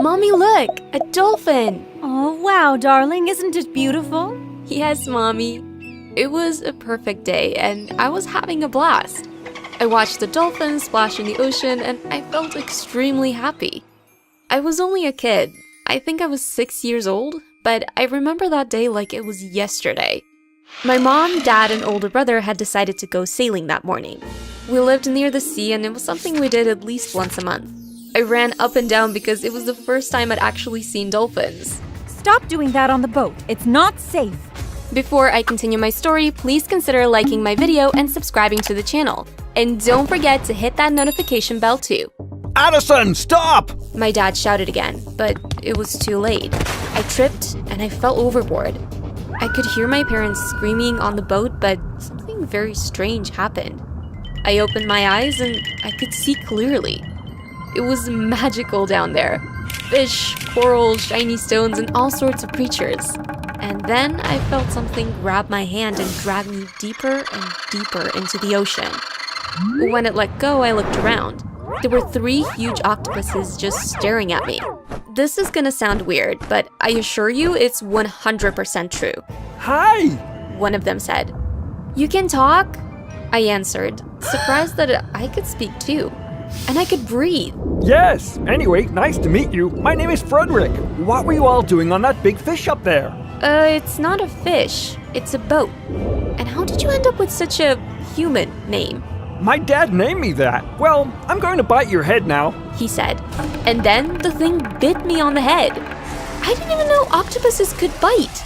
Mommy, look! A dolphin! Oh, wow, darling, isn't it beautiful? Yes, Mommy. It was a perfect day, and I was having a blast. I watched the dolphins splash in the ocean, and I felt extremely happy. I was only a kid. I think I was 6 years old, but I remember that day like it was yesterday. My mom, dad, and older brother had decided to go sailing that morning. We lived near the sea, and it was something we did at least once a month. I ran up and down because it was the first time I'd actually seen dolphins. Stop doing that on the boat. It's not safe. Before I continue my story, please consider liking my video and subscribing to the channel. And don't forget to hit that notification bell too. Addison, stop! My dad shouted again, but it was too late. I tripped and I fell overboard. I could hear my parents screaming on the boat, but something very strange happened. I opened my eyes and I could see clearly. It was magical down there. Fish, coral, shiny stones, and all sorts of creatures. And then I felt something grab my hand and drag me deeper and deeper into the ocean. When it let go, I looked around. There were 3 huge octopuses just staring at me. This is gonna sound weird, but I assure you it's 100% true. Hi! One of them said. You can talk? I answered, surprised that I could speak too. And I could breathe. Yes, anyway, nice to meet you. My name is Frederick. What were you all doing on that big fish up there? It's not a fish. It's a boat. And how did you end up with such a human name? My dad named me that. Well, I'm going to bite your head now. He said. And then the thing bit me on the head. I didn't even know octopuses could bite.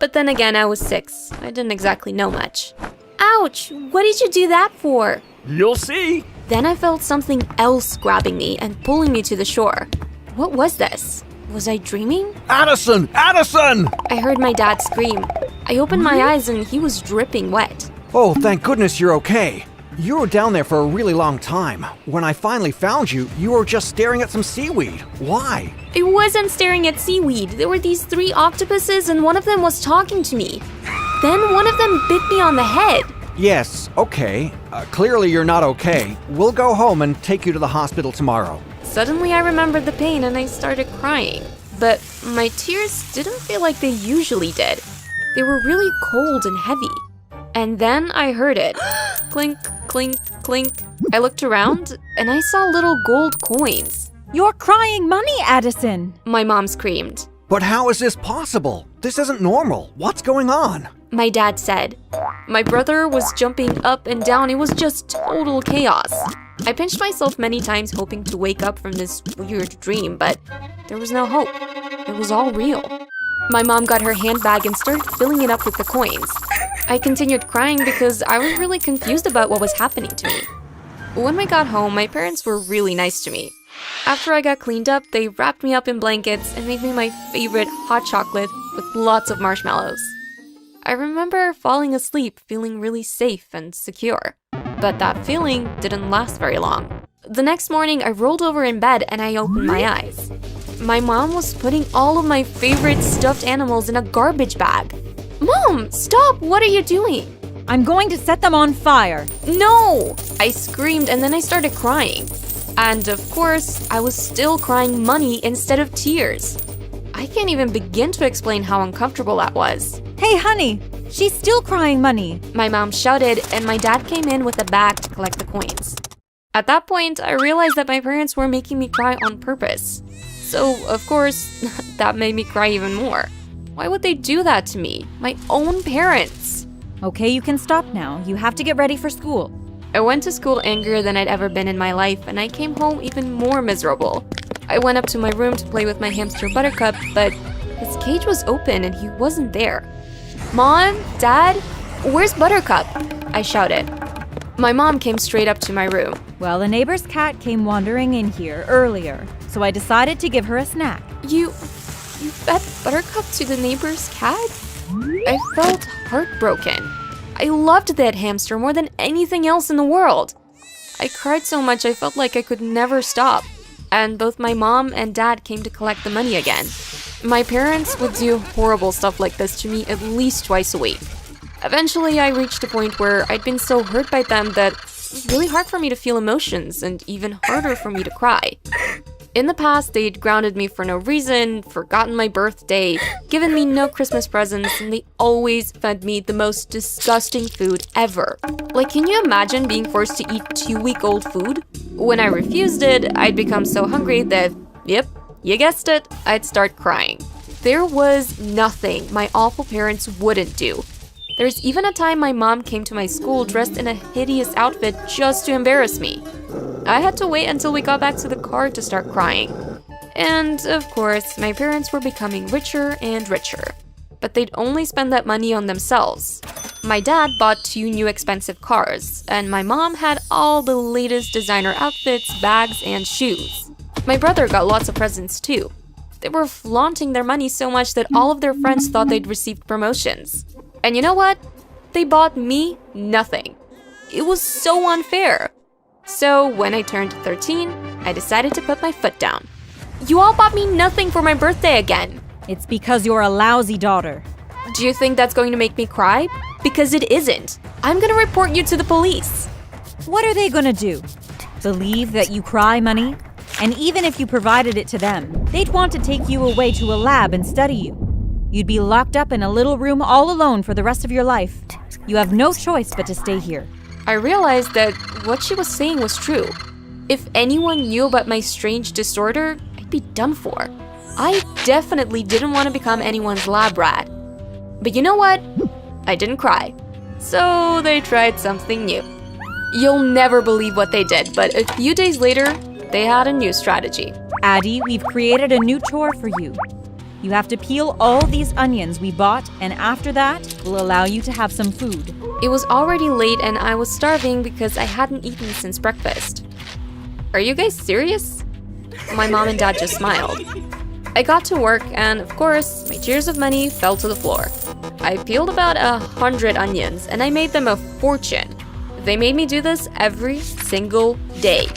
But then again, I was 6. I didn't exactly know much. Ouch! What did you do that for? You'll see. Then I felt something else grabbing me and pulling me to the shore. What was this? Was I dreaming? Addison! Addison! I heard my dad scream. I opened my eyes and he was dripping wet. Oh, thank goodness you're okay. You were down there for a really long time. When I finally found you, you were just staring at some seaweed. Why? I wasn't staring at seaweed. There were these 3 octopuses and one of them was talking to me. Then one of them bit me on the head. Yes, okay. Clearly you're not okay. We'll go home and take you to the hospital tomorrow. Suddenly I remembered the pain and I started crying. But my tears didn't feel like they usually did. They were really cold and heavy. And then I heard it. Clink, clink, clink. I looked around and I saw little gold coins. You're crying money, Addison. My mom screamed. But how is this possible? This isn't normal. What's going on? My dad said. My brother was jumping up and down. It was just total chaos. I pinched myself many times hoping to wake up from this weird dream, but there was no hope. It was all real. My mom got her handbag and started filling it up with the coins. I continued crying because I was really confused about what was happening to me. When we got home, my parents were really nice to me. After I got cleaned up, they wrapped me up in blankets and made me my favorite hot chocolate with lots of marshmallows. I remember falling asleep feeling really safe and secure. But that feeling didn't last very long. The next morning, I rolled over in bed and I opened my eyes. My mom was putting all of my favorite stuffed animals in a garbage bag. Mom, stop! What are you doing? I'm going to set them on fire. No! I screamed and then I started crying. And of course, I was still crying money instead of tears. I can't even begin to explain how uncomfortable that was. Hey, honey, she's still crying money. My mom shouted and my dad came in with a bag to collect the coins. At that point, I realized that my parents were making me cry on purpose. So, of course, that made me cry even more. Why would they do that to me? My own parents! Okay, you can stop now. You have to get ready for school. I went to school angrier than I'd ever been in my life, and I came home even more miserable. I went up to my room to play with my hamster Buttercup, but his cage was open and he wasn't there. Mom? Dad? Where's Buttercup? I shouted. My mom came straight up to my room. Well, a neighbor's cat came wandering in here earlier, so I decided to give her a snack. You fed Buttercup to the neighbor's cat? I felt heartbroken. I loved that hamster more than anything else in the world. I cried so much I felt like I could never stop. And both my mom and dad came to collect the money again. My parents would do horrible stuff like this to me at least twice a week. Eventually, I reached a point where I'd been so hurt by them that it was really hard for me to feel emotions and even harder for me to cry. In the past, they'd grounded me for no reason, forgotten my birthday, given me no Christmas presents, and they always fed me the most disgusting food ever. Like, can you imagine being forced to eat 2-week-old food? When I refused it, I'd become so hungry that, yep, you guessed it, I'd start crying. There was nothing my awful parents wouldn't do. There's even a time my mom came to my school dressed in a hideous outfit just to embarrass me. I had to wait until we got back to the car to start crying. And, of course, my parents were becoming richer and richer. But they'd only spend that money on themselves. My dad bought 2 new expensive cars, and my mom had all the latest designer outfits, bags, and shoes. My brother got lots of presents too. They were flaunting their money so much that all of their friends thought they'd received promotions. And you know what? They bought me nothing. It was so unfair. So when I turned 13, I decided to put my foot down. You all bought me nothing for my birthday again. It's because you're a lousy daughter. Do you think that's going to make me cry? Because it isn't. I'm gonna report you to the police. What are they gonna do? Believe that you cry money? And even if you provided it to them, they'd want to take you away to a lab and study you. You'd be locked up in a little room all alone for the rest of your life. You have no choice but to stay here. I realized that what she was saying was true. If anyone knew about my strange disorder, I'd be done for. I definitely didn't want to become anyone's lab rat. But you know what? I didn't cry. So they tried something new. You'll never believe what they did, but a few days later, they had a new strategy. Addie, we've created a new chore for you. You have to peel all these onions we bought, and after that, we'll allow you to have some food. It was already late and I was starving because I hadn't eaten since breakfast. Are you guys serious? My mom and dad just smiled. I got to work and, of course, my tears of money fell to the floor. I peeled about 100 onions and I made them a fortune. They made me do this every single day.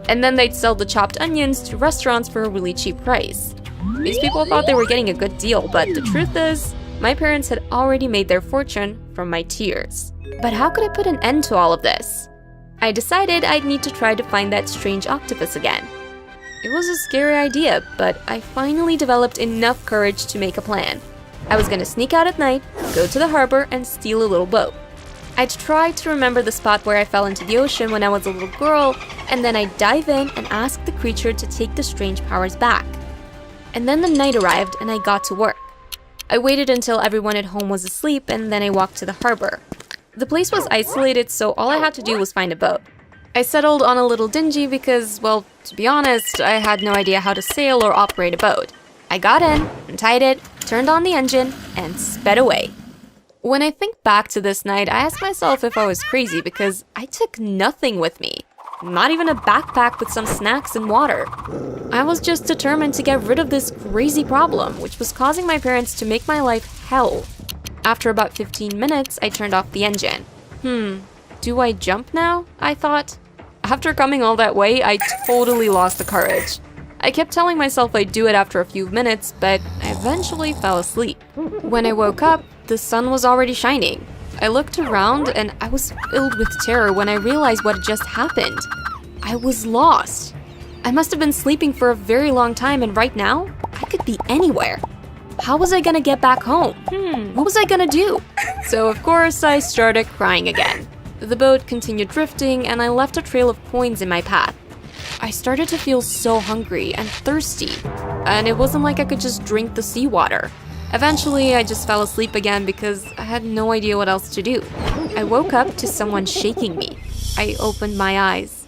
And then they'd sell the chopped onions to restaurants for a really cheap price. These people thought they were getting a good deal, but the truth is, my parents had already made their fortune from my tears. But how could I put an end to all of this? I decided I'd need to try to find that strange octopus again. It was a scary idea, but I finally developed enough courage to make a plan. I was gonna sneak out at night, go to the harbor, and steal a little boat. I'd try to remember the spot where I fell into the ocean when I was a little girl, and then I'd dive in and ask the creature to take the strange powers back. And then the night arrived and I got to work. I waited until everyone at home was asleep and then I walked to the harbor. The place was isolated, so all I had to do was find a boat. I settled on a little dingy because, well, to be honest, I had no idea how to sail or operate a boat. I got in, untied it, turned on the engine, and sped away. When I think back to this night, I ask myself if I was crazy because I took nothing with me. Not even a backpack with some snacks and water. I was just determined to get rid of this crazy problem, which was causing my parents to make my life hell. After about 15 minutes, I turned off the engine. Do I jump now? I thought. After coming all that way, I totally lost the courage. I kept telling myself I'd do it after a few minutes, but I eventually fell asleep. When I woke up, the sun was already shining. I looked around and I was filled with terror when I realized what had just happened. I was lost. I must have been sleeping for a very long time and right now, I could be anywhere. How was I gonna get back home? What was I gonna do? So of course, I started crying again. The boat continued drifting and I left a trail of coins in my path. I started to feel so hungry and thirsty, and it wasn't like I could just drink the seawater. Eventually, I just fell asleep again because I had no idea what else to do. I woke up to someone shaking me. I opened my eyes.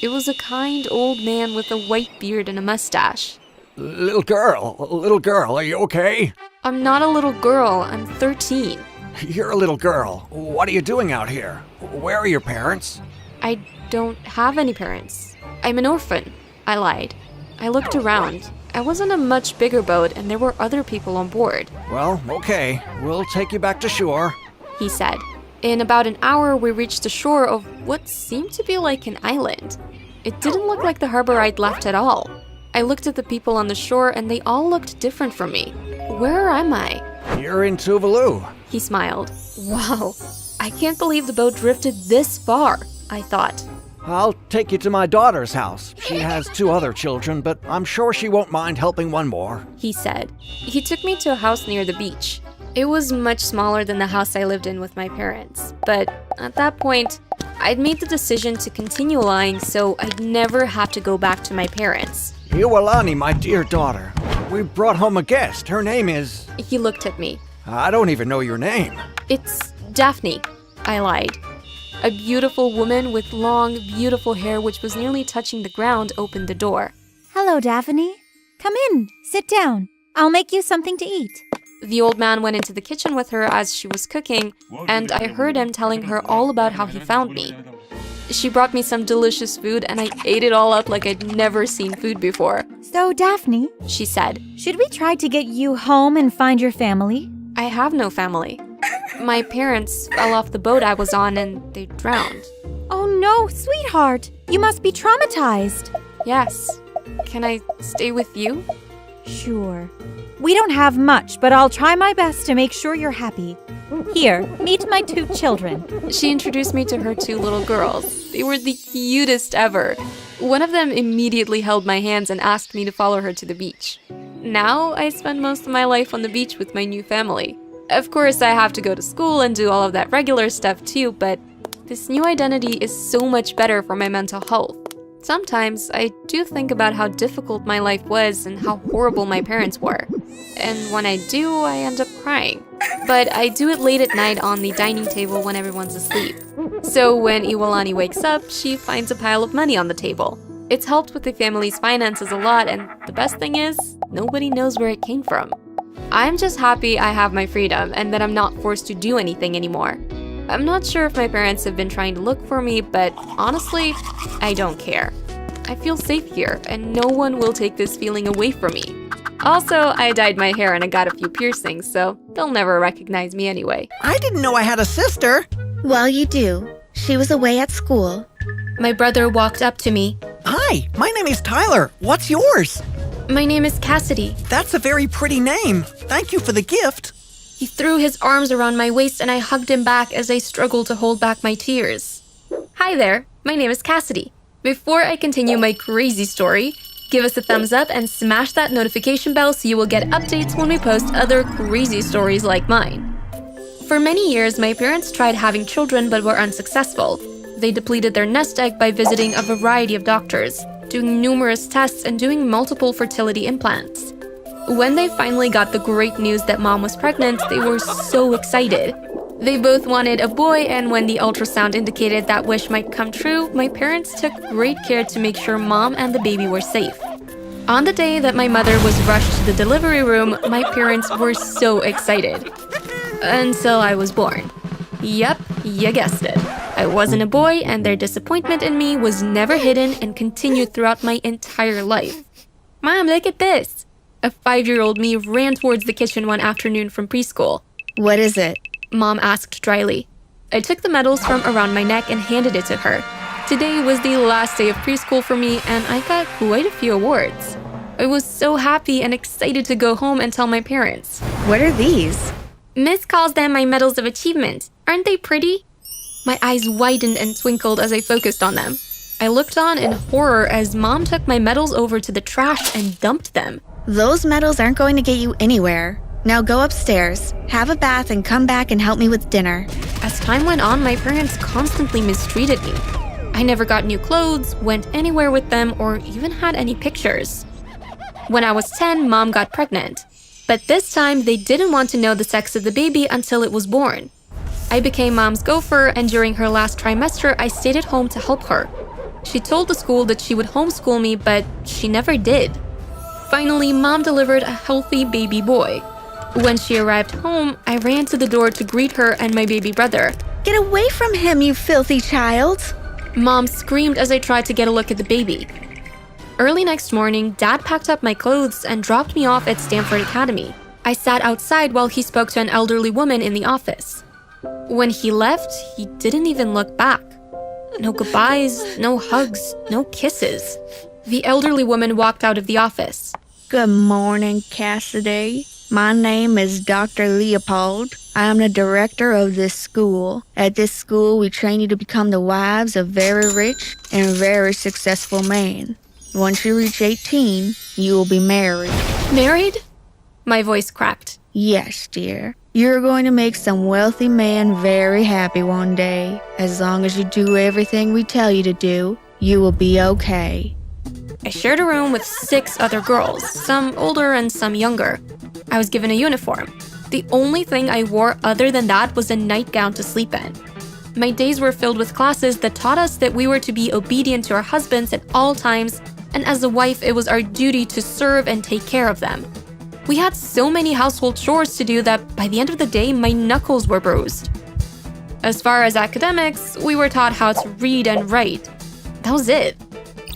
It was a kind old man with a white beard and a mustache. Little girl, are you okay? I'm not a little girl, I'm 13. You're a little girl. What are you doing out here? Where are your parents? I don't have any parents. I'm an orphan, I lied. I looked around. I was on a much bigger boat and there were other people on board. Well, okay. We'll take you back to shore, he said. In about an hour, we reached the shore of what seemed to be like an island. It didn't look like the harbor I'd left at all. I looked at the people on the shore and they all looked different from me. Where am I? You're in Tuvalu. He smiled. Wow, I can't believe the boat drifted this far, I thought. I'll take you to my daughter's house. She has 2 other children, but I'm sure she won't mind helping one more. He said. He took me to a house near the beach. It was much smaller than the house I lived in with my parents, but at that point, I'd made the decision to continue lying so I'd never have to go back to my parents. Iwalani, my dear daughter. We brought home a guest. Her name is... He looked at me. I don't even know your name. It's Daphne, I lied. A beautiful woman with long, beautiful hair which was nearly touching the ground opened the door. Hello, Daphne. Come in. Sit down. I'll make you something to eat. The old man went into the kitchen with her as she was cooking, and I heard him telling her all about how he found me. She brought me some delicious food, and I ate it all up like I'd never seen food before. So, Daphne, She said, should we try to get you home and find your family? I have no family. My parents fell off the boat I was on and they drowned. Oh no, sweetheart. You must be traumatized. Yes. Can I stay with you? Sure. We don't have much, but I'll try my best to make sure you're happy. Here, meet my 2 children. She introduced me to her 2 little girls. They were the cutest ever. One of them immediately held my hands and asked me to follow her to the beach. Now I spend most of my life on the beach with my new family. Of course, I have to go to school and do all of that regular stuff too, but this new identity is so much better for my mental health. Sometimes I do think about how difficult my life was and how horrible my parents were. And when I do, I end up crying. But I do it late at night on the dining table when everyone's asleep. So when Iwalani wakes up, she finds a pile of money on the table. It's helped with the family's finances a lot, and the best thing is, nobody knows where it came from. I'm just happy I have my freedom and that I'm not forced to do anything anymore. I'm not sure if my parents have been trying to look for me, but honestly, I don't care. I feel safe here, and no one will take this feeling away from me. Also, I dyed my hair and I got a few piercings, so they'll never recognize me anyway. I didn't know I had a sister. Well, you do. She was away at school. My brother walked up to me. Hi, my name is Tyler. What's yours? My name is Cassidy. That's a very pretty name. Thank you for the gift. He threw his arms around my waist and I hugged him back as I struggled to hold back my tears. Hi there, my name is Cassidy. Before I continue my crazy story, give us a thumbs up and smash that notification bell so you will get updates when we post other crazy stories like mine. For many years, my parents tried having children but were unsuccessful. They depleted their nest egg by visiting a variety of doctors, doing numerous tests and doing multiple fertility implants. When they finally got the great news that mom was pregnant, they were so excited. They both wanted a boy, and when the ultrasound indicated that wish might come true, my parents took great care to make sure mom and the baby were safe. On the day that my mother was rushed to the delivery room, my parents were so excited. Until I was born. Yep, you guessed it. I wasn't a boy, and their disappointment in me was never hidden and continued throughout my entire life. Mom, look at this! A 5-year-old me ran towards the kitchen one afternoon from preschool. What is it? Mom asked dryly. I took the medals from around my neck and handed it to her. Today was the last day of preschool for me, and I got quite a few awards. I was so happy and excited to go home and tell my parents. What are these? Miss calls them my medals of achievement. Aren't they pretty? My eyes widened and twinkled as I focused on them. I looked on in horror as Mom took my medals over to the trash and dumped them. Those medals aren't going to get you anywhere. Now go upstairs, have a bath, and come back and help me with dinner. As time went on, my parents constantly mistreated me. I never got new clothes, went anywhere with them, or even had any pictures. When I was 10, Mom got pregnant. But this time, they didn't want to know the sex of the baby until it was born. I became Mom's gopher, and during her last trimester, I stayed at home to help her. She told the school that she would homeschool me, but she never did. Finally, Mom delivered a healthy baby boy. When she arrived home, I ran to the door to greet her and my baby brother. Get away from him, you filthy child! Mom screamed as I tried to get a look at the baby. Early next morning, Dad packed up my clothes and dropped me off at Stanford Academy. I sat outside while he spoke to an elderly woman in the office. When he left, he didn't even look back. No goodbyes, no hugs, no kisses. The elderly woman walked out of the office. Good morning, Cassidy. My name is Dr. Leopold. I am the director of this school. At this school, we train you to become the wives of very rich and very successful men. Once you reach 18, you will be married. Married? My voice cracked. Yes, dear. You're going to make some wealthy man very happy one day. As long as you do everything we tell you to do, you will be okay. I shared a room with 6 other girls, some older and some younger. I was given a uniform. The only thing I wore other than that was a nightgown to sleep in. My days were filled with classes that taught us that we were to be obedient to our husbands at all times, and as a wife, it was our duty to serve and take care of them. We had so many household chores to do that by the end of the day, my knuckles were bruised. As far as academics, we were taught how to read and write. That was it.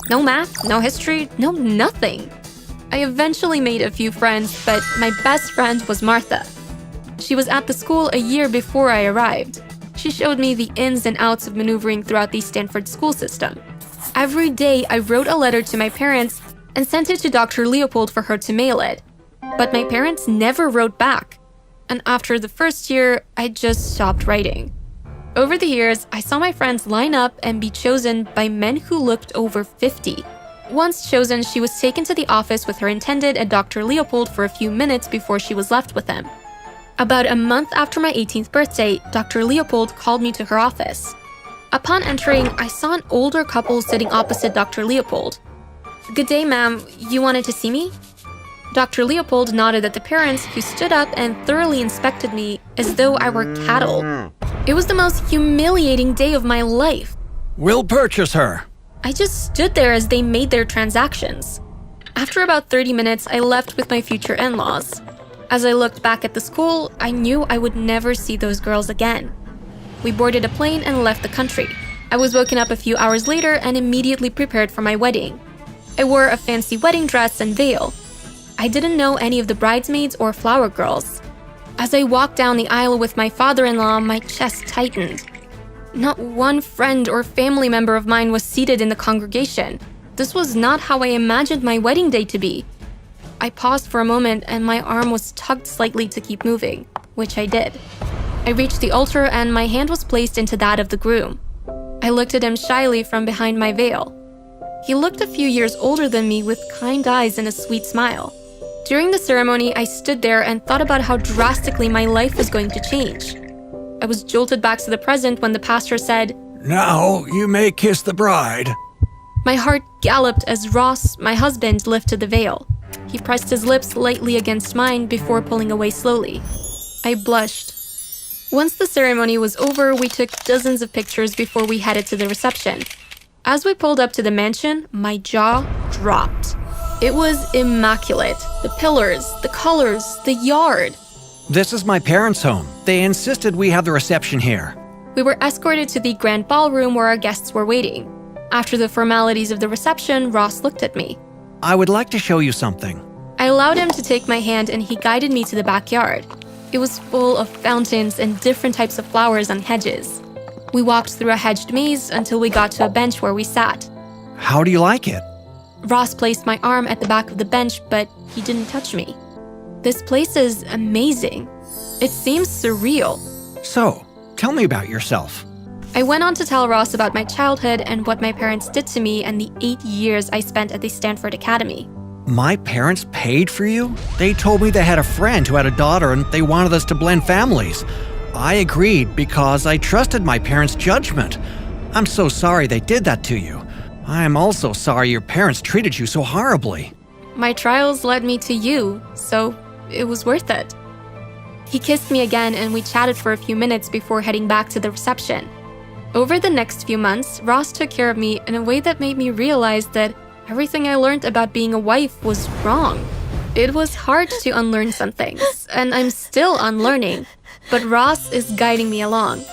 No math, no history, no nothing. I eventually made a few friends, but my best friend was Martha. She was at the school a year before I arrived. She showed me the ins and outs of maneuvering throughout the Stanford school system. Every day, I wrote a letter to my parents and sent it to Dr. Leopold for her to mail it. But my parents never wrote back. And after the first year, I just stopped writing. Over the years, I saw my friends line up and be chosen by men who looked over 50. Once chosen, she was taken to the office with her intended and Dr. Leopold for a few minutes before she was left with him. About a month after my 18th birthday, Dr. Leopold called me to her office. Upon entering, I saw an older couple sitting opposite Dr. Leopold. "Good day, ma'am. You wanted to see me?" Dr. Leopold nodded at the parents, who stood up and thoroughly inspected me as though I were cattle. It was the most humiliating day of my life. We'll purchase her. I just stood there as they made their transactions. After about 30 minutes, I left with my future in-laws. As I looked back at the school, I knew I would never see those girls again. We boarded a plane and left the country. I was woken up a few hours later and immediately prepared for my wedding. I wore a fancy wedding dress and veil. I didn't know any of the bridesmaids or flower girls. As I walked down the aisle with my father-in-law, my chest tightened. Not one friend or family member of mine was seated in the congregation. This was not how I imagined my wedding day to be. I paused for a moment and my arm was tugged slightly to keep moving, which I did. I reached the altar and my hand was placed into that of the groom. I looked at him shyly from behind my veil. He looked a few years older than me with kind eyes and a sweet smile. During the ceremony, I stood there and thought about how drastically my life was going to change. I was jolted back to the present when the pastor said, "Now you may kiss the bride." My heart galloped as Ross, my husband, lifted the veil. He pressed his lips lightly against mine before pulling away slowly. I blushed. Once the ceremony was over, we took dozens of pictures before we headed to the reception. As we pulled up to the mansion, my jaw dropped. It was immaculate. The pillars, the colors, the yard. This is my parents' home. They insisted we have the reception here. We were escorted to the grand ballroom where our guests were waiting. After the formalities of the reception, Ross looked at me. I would like to show you something. I allowed him to take my hand and he guided me to the backyard. It was full of fountains and different types of flowers on hedges. We walked through a hedged maze until we got to a bench where we sat. How do you like it? Ross placed my arm at the back of the bench, but he didn't touch me. This place is amazing. It seems surreal. So, tell me about yourself. I went on to tell Ross about my childhood and what my parents did to me and the 8 years I spent at the Stanford Academy. My parents paid for you? They told me they had a friend who had a daughter and they wanted us to blend families. I agreed because I trusted my parents' judgment. I'm so sorry they did that to you. I am also sorry your parents treated you so horribly. My trials led me to you, so it was worth it. He kissed me again and we chatted for a few minutes before heading back to the reception. Over the next few months, Ross took care of me in a way that made me realize that everything I learned about being a wife was wrong. It was hard to unlearn some things, and I'm still unlearning, but Ross is guiding me along.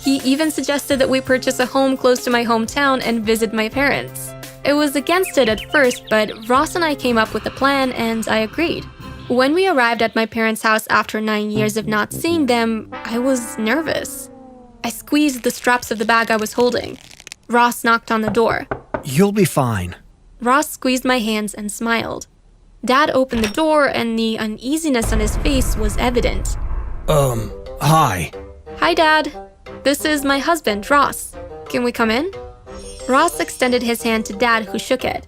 He even suggested that we purchase a home close to my hometown and visit my parents. I was against it at first, but Ross and I came up with a plan and I agreed. When we arrived at my parents' house after 9 years of not seeing them, I was nervous. I squeezed the straps of the bag I was holding. Ross knocked on the door. You'll be fine. Ross squeezed my hands and smiled. Dad opened the door and the uneasiness on his face was evident. Hi. Hi, Dad. This is my husband, Ross. Can we come in? Ross extended his hand to Dad, who shook it.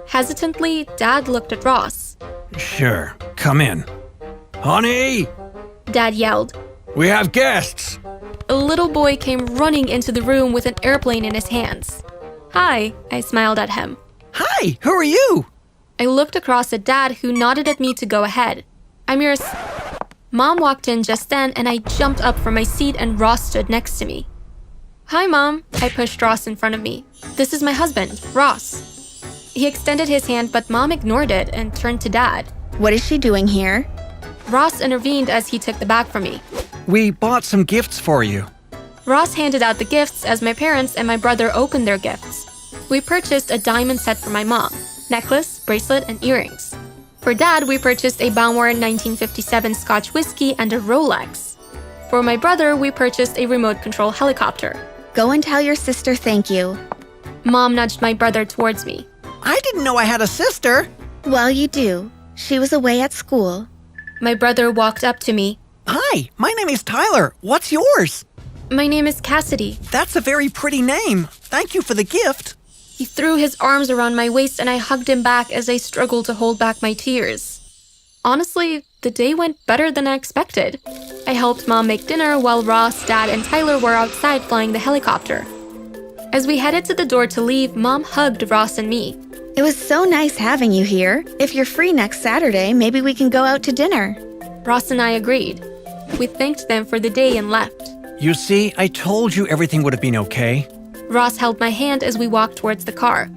Hesitantly, Dad looked at Ross. Sure, come in. Honey, Dad yelled. we have guests. A little boy came running into the room with an airplane in his hands. Hi, I smiled at him. Hi, who are you? I looked across at Dad, who nodded at me to go ahead. I'm yours. Mom walked in just then, and I jumped up from my seat and Ross stood next to me. Hi, Mom. I pushed Ross in front of me. This is my husband, Ross. He extended his hand, but Mom ignored it and turned to Dad. What is she doing here? Ross intervened as he took the bag from me. We bought some gifts for you. Ross handed out the gifts as my parents and my brother opened their gifts. We purchased a diamond set for my mom, necklace, bracelet, and earrings. For Dad, we purchased a Bowmore 1957 Scotch whiskey and a Rolex. For my brother, we purchased a remote control helicopter. Go and tell your sister thank you. Mom nudged my brother towards me. I didn't know I had a sister. Well, you do. She was away at school. My brother walked up to me. Hi, my name is Tyler. What's yours? My name is Cassidy. That's a very pretty name. Thank you for the gift. He threw his arms around my waist and I hugged him back as I struggled to hold back my tears. Honestly, the day went better than I expected. I helped Mom make dinner while Ross, Dad, and Tyler were outside flying the helicopter. As we headed to the door to leave, Mom hugged Ross and me. It was so nice having you here. If you're free next Saturday, maybe we can go out to dinner. Ross and I agreed. We thanked them for the day and left. You see, I told you everything would have been okay. Ross held my hand as we walked towards the car.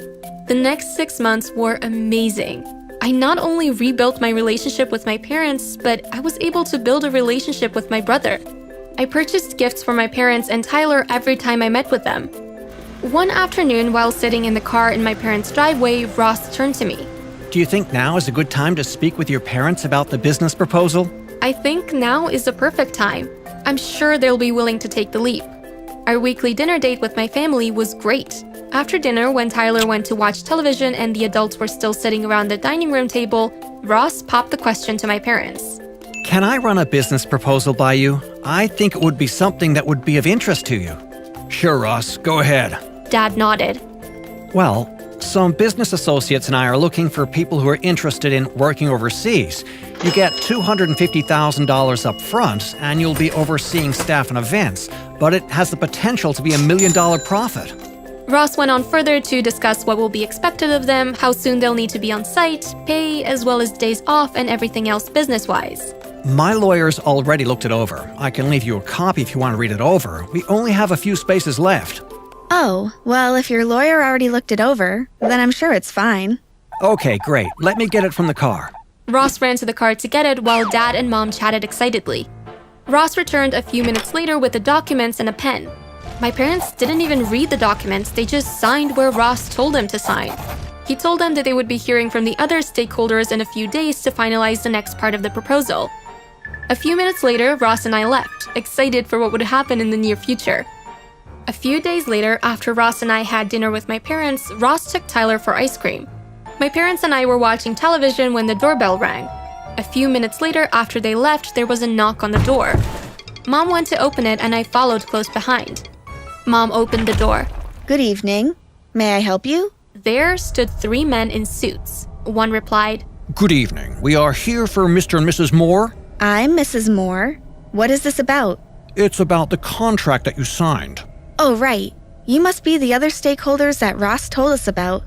The next 6 months were amazing. I not only rebuilt my relationship with my parents, but I was able to build a relationship with my brother. I purchased gifts for my parents and Tyler every time I met with them. One afternoon, while sitting in the car in my parents' driveway, Ross turned to me. Do you think now is a good time to speak with your parents about the business proposal? I think now is the perfect time. I'm sure they'll be willing to take the leap. Our weekly dinner date with my family was great. After dinner, when Tyler went to watch television and the adults were still sitting around the dining room table, Ross popped the question to my parents. Can I run a business proposal by you? I think it would be something that would be of interest to you. Sure, Ross, go ahead. Dad nodded. Well, some business associates and I are looking for people who are interested in working overseas. You get $250,000 up front, and you'll be overseeing staff and events, but it has the potential to be $1 million profit. Ross went on further to discuss what will be expected of them, how soon they'll need to be on site, pay, as well as days off and everything else business-wise. My lawyers already looked it over. I can leave you a copy if you want to read it over. We only have a few spaces left. Oh, well, if your lawyer already looked it over, then I'm sure it's fine. Okay, great. Let me get it from the car. Ross ran to the car to get it while Dad and Mom chatted excitedly. Ross returned a few minutes later with the documents and a pen. My parents didn't even read the documents, they just signed where Ross told them to sign. He told them that they would be hearing from the other stakeholders in a few days to finalize the next part of the proposal. A few minutes later, Ross and I left, excited for what would happen in the near future. A few days later, after Ross and I had dinner with my parents, Ross took Tyler for ice cream. My parents and I were watching television when the doorbell rang. A few minutes later, after they left, there was a knock on the door. Mom went to open it and I followed close behind. Mom opened the door. Good evening. May I help you? There stood 3 men in suits. One replied, Good evening. We are here for Mr. and Mrs. Moore. I'm Mrs. Moore. What is this about? It's about the contract that you signed. Oh, right. You must be the other stakeholders that Ross told us about.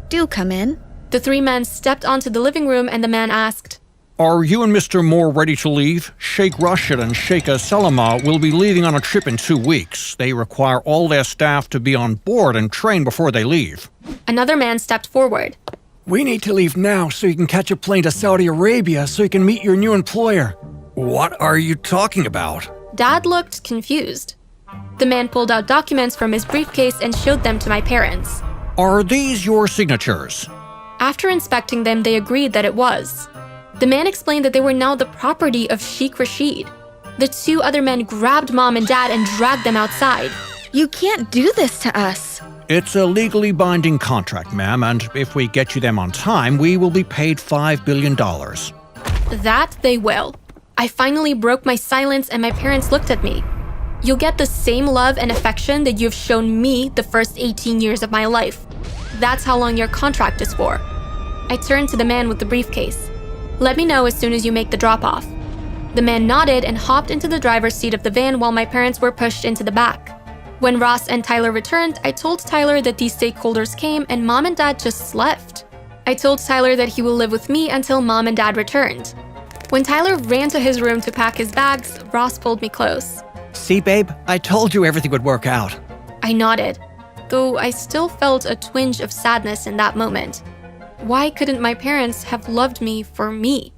Do come in. The 3 men stepped onto the living room and the man asked, Are you and Mr. Moore ready to leave? Sheikh Rashid and Sheikh Salama will be leaving on a trip in 2 weeks. They require all their staff to be on board and trained before they leave. Another man stepped forward. We need to leave now so you can catch a plane to Saudi Arabia so you can meet your new employer. What are you talking about? Dad looked confused. The man pulled out documents from his briefcase and showed them to my parents. Are these your signatures? After inspecting them, they agreed that it was. The man explained that they were now the property of Sheikh Rashid. The 2 other men grabbed Mom and Dad and dragged them outside. You can't do this to us. It's a legally binding contract, ma'am, and if we get you them on time, we will be paid $5 billion. That they will. I finally broke my silence and my parents looked at me. You'll get the same love and affection that you've shown me the first 18 years of my life. That's how long your contract is for. I turned to the man with the briefcase. Let me know as soon as you make the drop-off. The man nodded and hopped into the driver's seat of the van while my parents were pushed into the back. When Ross and Tyler returned, I told Tyler that these stakeholders came and Mom and Dad just left. I told Tyler that he will live with me until Mom and Dad returned. When Tyler ran to his room to pack his bags, Ross pulled me close. See, babe, I told you everything would work out. I nodded, though I still felt a twinge of sadness in that moment. Why couldn't my parents have loved me for me?